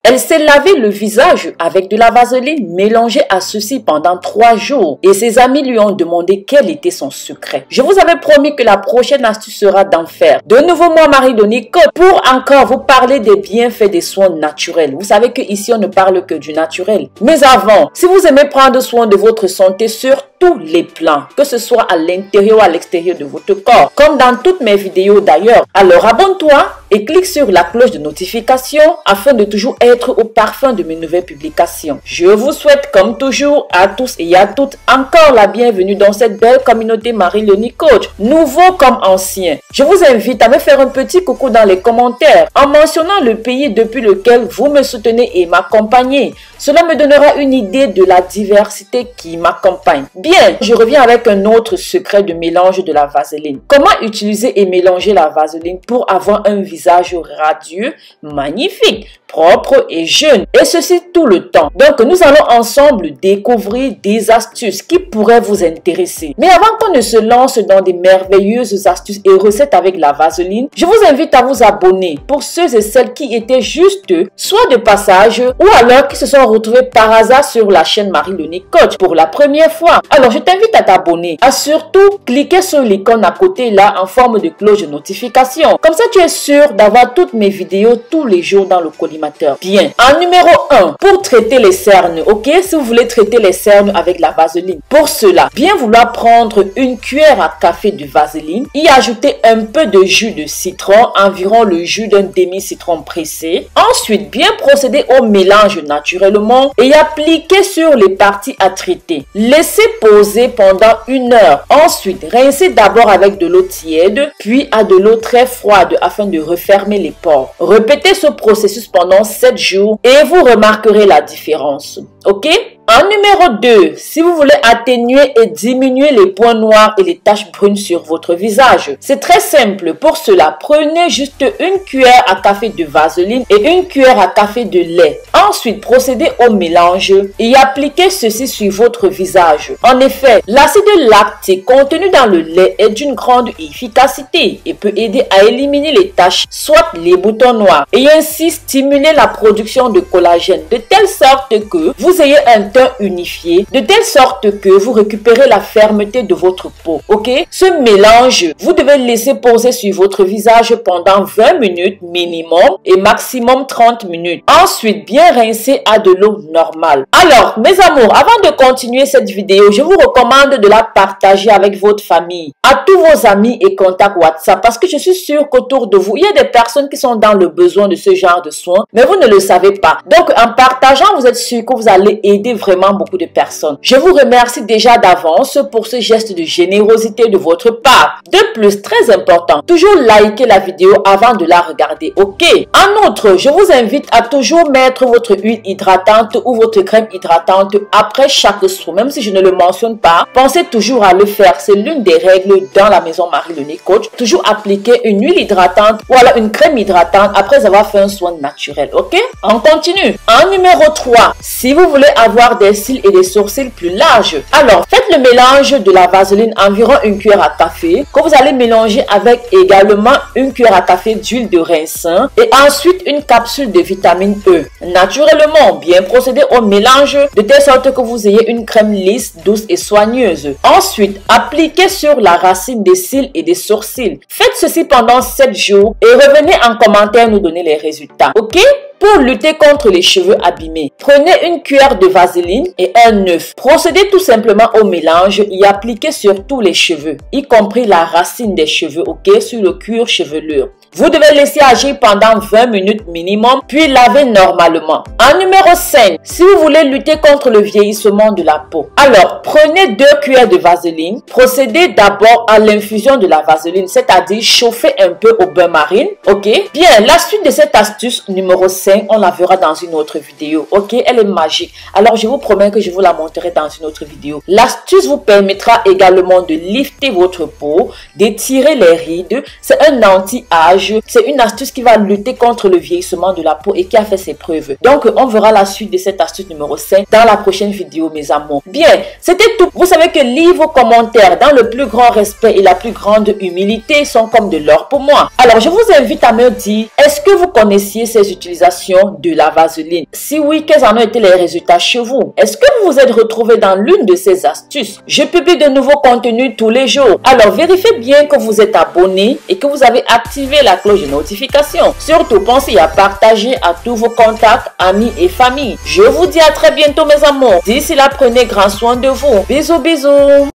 Elle s'est lavé le visage avec de la vaseline mélangée à ceci pendant 3 jours et ses amis lui ont demandé quel était son secret. Je vous avais promis que la prochaine astuce sera d'enfer. De nouveau, moi, Marie-Laure Nicole, pour encore vous parler des bienfaits des soins naturels. Vous savez qu'ici, on ne parle que du naturel. Mais avant, si vous aimez prendre soin de votre santé sur tous les plans, que ce soit à l'intérieur ou à l'extérieur de votre corps, comme dans toutes mes vidéos d'ailleurs, alors abonne-toi et clique sur la cloche de notification afin de toujours être au parfum de mes nouvelles publications. Je vous souhaite comme toujours à tous et à toutes encore la bienvenue dans cette belle communauté Marie-Laure Nicole, nouveau comme ancien. Je vous invite à me faire un petit coucou dans les commentaires en mentionnant le pays depuis lequel vous me soutenez et m'accompagnez. Cela me donnera une idée de la diversité qui m'accompagne. Bien, je reviens avec un autre secret de mélange de la vaseline. Comment utiliser et mélanger la vaseline pour avoir un visage radieux, magnifique, propre et jeune, et ceci tout le temps. Donc, nous allons ensemble découvrir des astuces qui pourraient vous intéresser. Mais avant qu'on ne se lance dans des merveilleuses astuces et recettes avec la vaseline, je vous invite à vous abonner pour ceux et celles qui étaient juste soit de passage ou alors qui se sont retrouvés par hasard sur la chaîne Marie-Laure Nicole pour la première fois. Alors, je t'invite à t'abonner, à surtout cliquer sur l'icône à côté là en forme de cloche de notification. Comme ça, tu es sûr d'avoir toutes mes vidéos tous les jours dans le collimateur. Bien. En numéro 1, pour traiter les cernes, ok? Si vous voulez traiter les cernes avec la vaseline. Pour cela, bien vouloir prendre une cuillère à café de vaseline, y ajouter un peu de jus de citron, environ le jus d'un demi-citron pressé. Ensuite, bien procéder au mélange naturellement et appliquer sur les parties à traiter. Laissez poser pendant 1 heure. Ensuite, rincez d'abord avec de l'eau tiède, puis à de l'eau très froide afin de refermer les pores. Répétez ce processus pendant 7 jours et vous remarquerez la différence. Ok? En numéro 2, si vous voulez atténuer et diminuer les points noirs et les taches brunes sur votre visage, c'est très simple. Pour cela, prenez juste une cuillère à café de vaseline et une cuillère à café de lait. Ensuite, procédez au mélange et appliquez ceci sur votre visage. En effet, l'acide lactique contenu dans le lait est d'une grande efficacité et peut aider à éliminer les taches, soit les boutons noirs, et ainsi stimuler la production de collagène de telle sorte que vous ayez un teint unifié, de telle sorte que vous récupérez la fermeté de votre peau. Ok? Ce mélange, vous devez laisser poser sur votre visage pendant 20 minutes minimum et maximum 30 minutes. Ensuite, bien rincer à de l'eau normale. Alors, mes amours, avant de continuer cette vidéo, je vous recommande de la partager avec votre famille, à tous vos amis et contacts WhatsApp, parce que je suis sûre qu'autour de vous, il y a des personnes qui sont dans le besoin de ce genre de soins, mais vous ne le savez pas. Donc, en partageant, vous êtes sûr que vous allez aider vraiment beaucoup de personnes. Je vous remercie déjà d'avance pour ce geste de générosité de votre part. De plus, très important, toujours liker la vidéo avant de la regarder, ok? En outre, je vous invite à toujours mettre votre huile hydratante ou votre crème hydratante après chaque soin. Même si je ne le mentionne pas, pensez toujours à le faire. C'est l'une des règles dans la maison Marie-Laure Nicole. Toujours appliquer une huile hydratante ou alors une crème hydratante après avoir fait un soin naturel, ok? On continue. En numéro 3, si vous voulez avoir des cils et des sourcils plus larges, alors faites le mélange de la vaseline, environ une cuillère à café, que vous allez mélanger avec également une cuillère à café d'huile de ricin et ensuite une capsule de vitamine E. Naturellement, bien procéder au mélange de telle sorte que vous ayez une crème lisse, douce et soigneuse. Ensuite, appliquez sur la racine des cils et des sourcils. Faites ceci pendant 7 jours et revenez en commentaire nous donner les résultats. Ok? Pour lutter contre les cheveux abîmés, prenez une cuillère de vaseline et un œuf. Procédez tout simplement au mélange et appliquez sur tous les cheveux, y compris la racine des cheveux, ok, sur le cuir chevelu. Vous devez laisser agir pendant 20 minutes minimum, puis laver normalement. En numéro 5, si vous voulez lutter contre le vieillissement de la peau, alors prenez 2 cuillères de vaseline. Procédez d'abord à l'infusion de la vaseline, c'est-à-dire chauffer un peu au bain marine, ok? Bien, la suite de cette astuce numéro 5, on la verra dans une autre vidéo, ok? Elle est magique. Alors, je vous promets que je vous la montrerai dans une autre vidéo. L'astuce vous permettra également de lifter votre peau, d'étirer les rides. C'est un anti-âge. C'est une astuce qui va lutter contre le vieillissement de la peau et qui a fait ses preuves. cheveux. Donc, on verra la suite de cette astuce numéro 5 dans la prochaine vidéo, mes amours. Bien, c'était tout. Vous savez que lire vos commentaires dans le plus grand respect et la plus grande humilité sont comme de l'or pour moi. Alors, je vous invite à me dire, est-ce que vous connaissiez ces utilisations de la vaseline? Si oui, quels en ont été les résultats chez vous? Est-ce que vous vous êtes retrouvé dans l'une de ces astuces? Je publie de nouveaux contenus tous les jours. Alors, vérifiez bien que vous êtes abonné et que vous avez activé la cloche de notification. Surtout, pensez à partager à tous vos contacts, amis et familles. Je vous dis à très bientôt, mes amours. D'ici là, prenez grand soin de vous. Bisous, bisous.